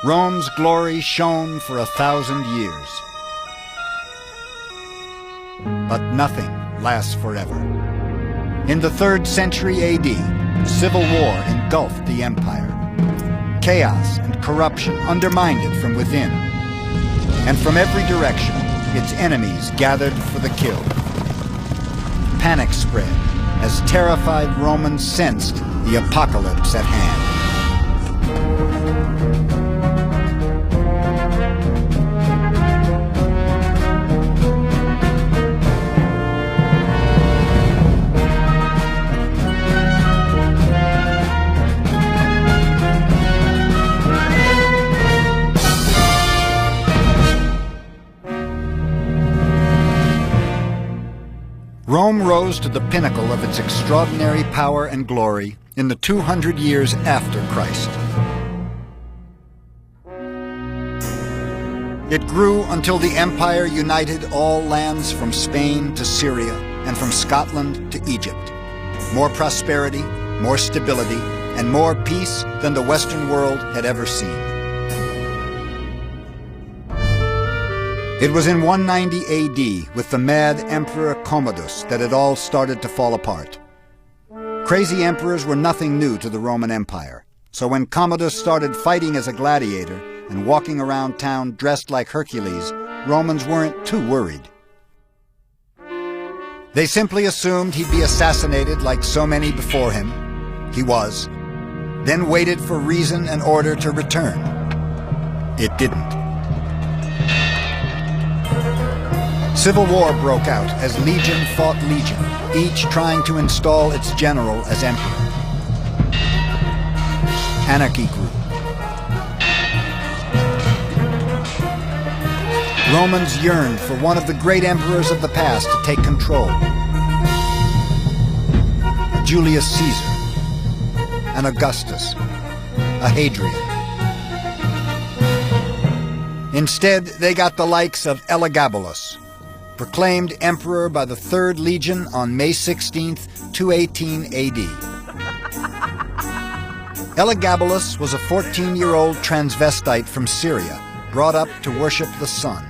Rome's glory shone for 1,000 years. But nothing lasts forever. In the 3rd century AD, civil war engulfed the empire. Chaos and corruption undermined it from within. And from every direction, its enemies gathered for the kill. Panic spread as terrified Romans sensed the apocalypse at hand. Rome rose to the pinnacle of its extraordinary power and glory in the 200 years after Christ. It grew until the empire united all lands from Spain to Syria and from Scotland to Egypt. More prosperity, more stability, and more peace than the Western world had ever seen. It was in 190 AD, with the mad Emperor Commodus, that it all started to fall apart. Crazy emperors were nothing new to the Roman Empire, so when Commodus started fighting as a gladiator and walking around town dressed like Hercules, Romans weren't too worried. They simply assumed he'd be assassinated like so many before him. He was. Then waited for reason and order to return. It didn't. Civil war broke out as legion fought legion, each trying to install its general as emperor. Anarchy grew. Romans yearned for one of the great emperors of the past to take control. A Julius Caesar, an Augustus, a Hadrian. Instead, they got the likes of Elagabalus, proclaimed emperor by the 3rd Legion on May 16th, 218 AD. Elagabalus was a 14-year-old transvestite from Syria, brought up to worship the sun.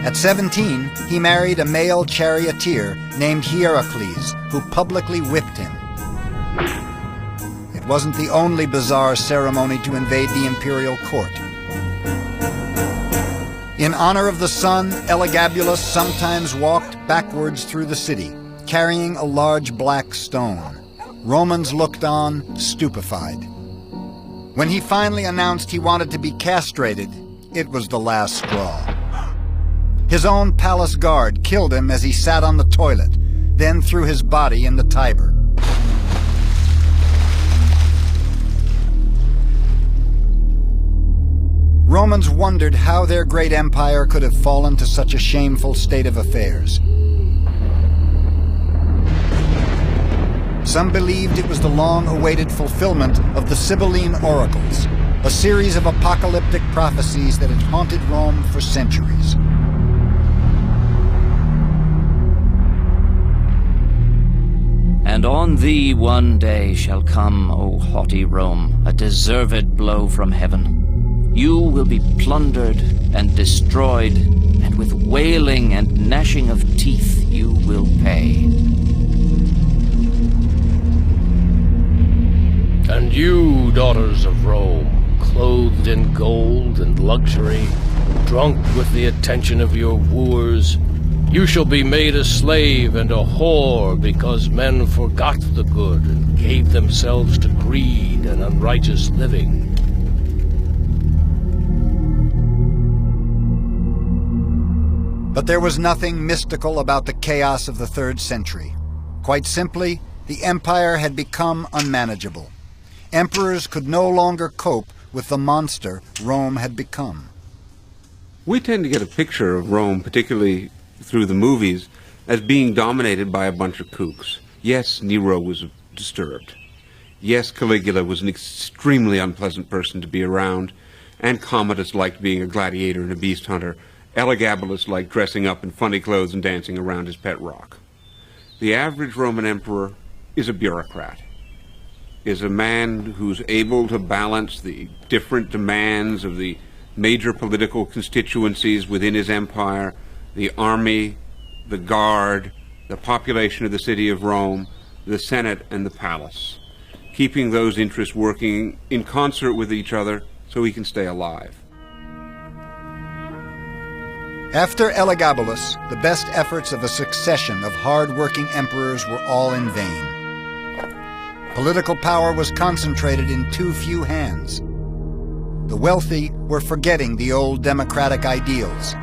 At 17, he married a male charioteer named Hierocles, who publicly whipped him. It wasn't the only bizarre ceremony to invade the imperial court. In honor of the sun, Elagabalus sometimes walked backwards through the city, carrying a large black stone. Romans looked on, stupefied. When he finally announced he wanted to be castrated, it was the last straw. His own palace guard killed him as he sat on the toilet, then threw his body in the Tiber. Romans wondered how their great empire could have fallen to such a shameful state of affairs. Some believed it was the long-awaited fulfillment of the Sibylline oracles, a series of apocalyptic prophecies that had haunted Rome for centuries. And on thee one day shall come, O haughty Rome, a deserved blow from heaven. You will be plundered and destroyed, and with wailing and gnashing of teeth you will pay. And you, daughters of Rome, clothed in gold and luxury, drunk with the attention of your wooers, you shall be made a slave and a whore because men forgot the good and gave themselves to greed and unrighteous living. But there was nothing mystical about the chaos of the 3rd century. Quite simply, the empire had become unmanageable. Emperors could no longer cope with the monster Rome had become. We tend to get a picture of Rome, particularly through the movies, as being dominated by a bunch of kooks. Yes, Nero was disturbed. Yes, Caligula was an extremely unpleasant person to be around, and Commodus liked being a gladiator and a beast hunter. Elagabalus liked dressing up in funny clothes and dancing around his pet rock. The average Roman emperor is a bureaucrat. is a man who's able to balance the different demands of the major political constituencies within his empire, the army, the guard, the population of the city of Rome, the Senate, and the palace, keeping those interests working in concert with each other so he can stay alive. After Elagabalus, the best efforts of a succession of hard-working emperors were all in vain. Political power was concentrated in too few hands. The wealthy were forgetting the old democratic ideals,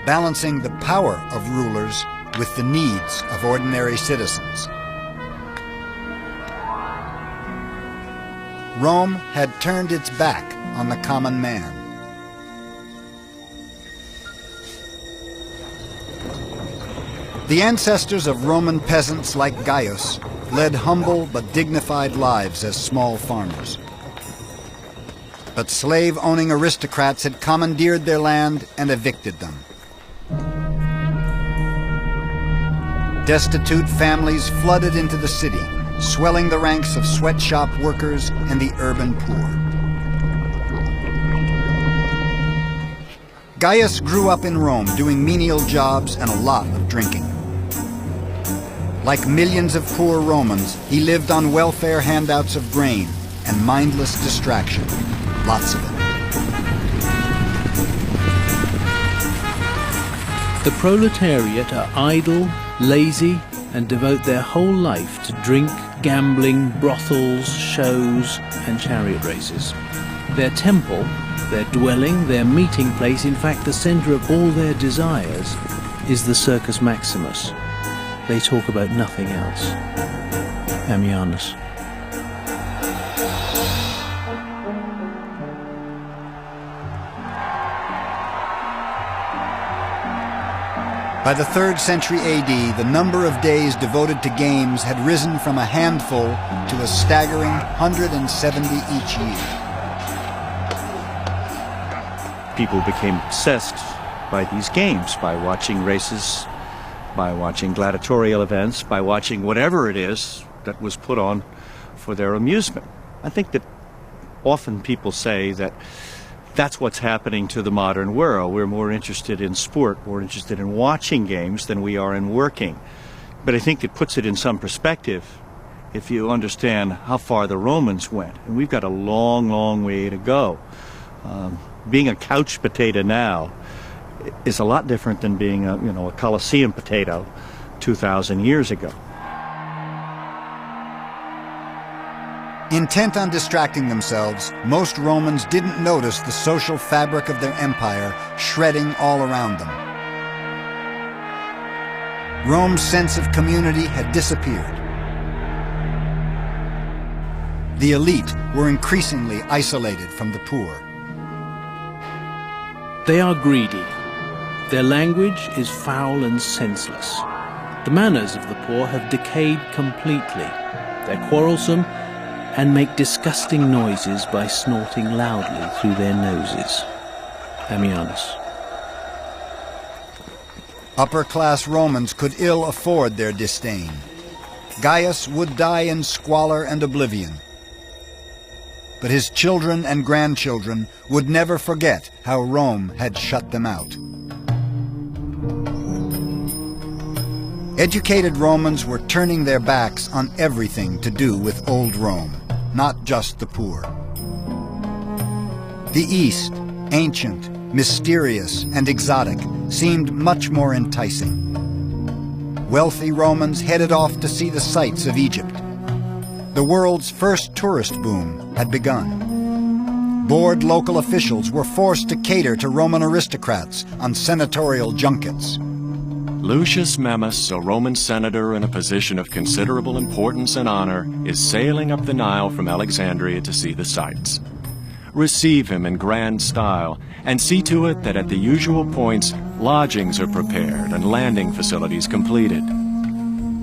balancing the power of rulers with the needs of ordinary citizens. Rome had turned its back on the common man. The ancestors of Roman peasants like Gaius led humble but dignified lives as small farmers. But slave-owning aristocrats had commandeered their land and evicted them. Destitute families flooded into the city, swelling the ranks of sweatshop workers and the urban poor. Gaius grew up in Rome doing menial jobs and a lot of drinking. Like millions of poor Romans, he lived on welfare handouts of grain and mindless distraction, lots of it. The proletariat are idle, lazy, and devote their whole life to drink, gambling, brothels, shows, and chariot races. Their temple, their dwelling, their meeting place, in fact the center of all their desires, is the Circus Maximus. They talk about nothing else. Ammianus. By the 3rd century AD, the number of days devoted to games had risen from a handful to a staggering 170 each year. People became obsessed by these games, by watching races, by watching gladiatorial events, by watching whatever it is that was put on for their amusement. I think that often people say that that's what's happening to the modern world. We're more interested in sport, more interested in watching games than we are in working. But I think it puts it in some perspective if you understand how far the Romans went. And we've got a long, long way to go. Being a couch potato now is a lot different than being a Colosseum potato 2,000 years ago. Intent on distracting themselves, most Romans didn't notice the social fabric of their empire shredding all around them. Rome's sense of community had disappeared. The elite were increasingly isolated from the poor. They are greedy. Their language is foul and senseless. The manners of the poor have decayed completely. They're quarrelsome and make disgusting noises by snorting loudly through their noses. Ammianus. Upper-class Romans could ill afford their disdain. Gaius would die in squalor and oblivion. But his children and grandchildren would never forget how Rome had shut them out. Educated Romans were turning their backs on everything to do with old Rome, not just the poor. The East, ancient, mysterious, and exotic, seemed much more enticing. Wealthy Romans headed off to see the sights of Egypt. The world's first tourist boom had begun. Bored local officials were forced to cater to Roman aristocrats on senatorial junkets. Lucius Memmius, a Roman senator in a position of considerable importance and honor, is sailing up the Nile from Alexandria to see the sights. Receive him in grand style, and see to it that at the usual points, lodgings are prepared and landing facilities completed.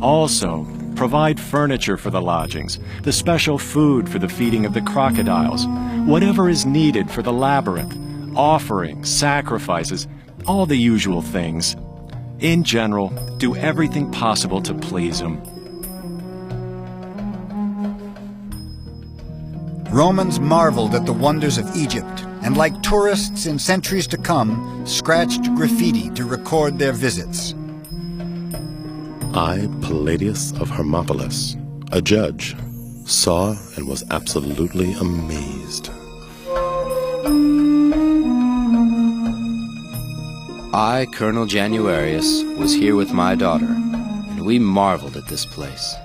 Also, provide furniture for the lodgings, the special food for the feeding of the crocodiles, whatever is needed for the labyrinth, offerings, sacrifices, all the usual things. In general, do everything possible to please him. Romans marveled at the wonders of Egypt, and like tourists in centuries to come, scratched graffiti to record their visits. I, Palladius of Hermopolis, a judge, saw and was absolutely amazed. I, Colonel Januarius, was here with my daughter, and we marveled at this place.